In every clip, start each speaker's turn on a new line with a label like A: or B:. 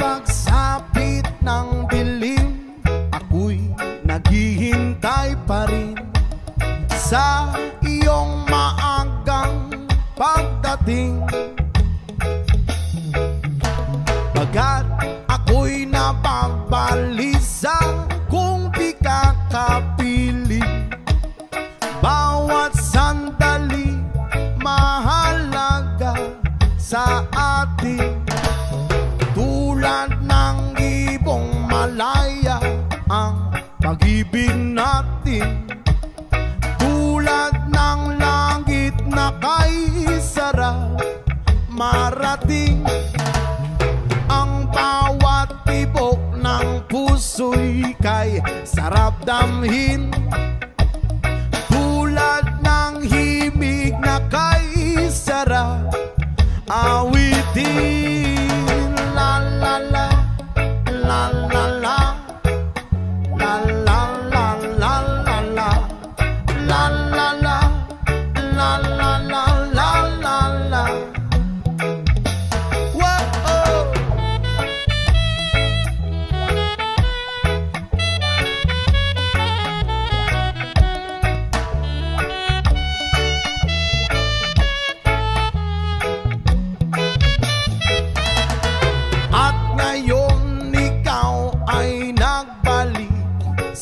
A: pagsapit ng dilim, ako'y naghihintay pa rin sa iyong maagang pagdating. Bagat ako'y napabalisa kung di ka kapiling. Bawat sandali mahalaga sa atin. Tulad ng ibong malaya ang pag-ibig natin. Tulad ng langit na kay sarap marating. Ang bawat tibok ng puso'y kay sarap damhin. Tulad ng himig na kay sarap awitin. La la la, la la la, la la la la la la, la la la, la la la la la la.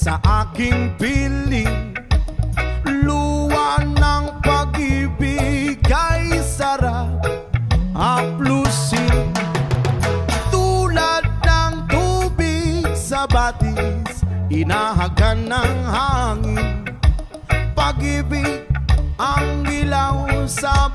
A: Sa aking piling, luwa ng pag-ibig ay sarap haplusin. Tulad ng tubig sa batis, inahagan ng hangin. Pag-ibig ang ilaw sa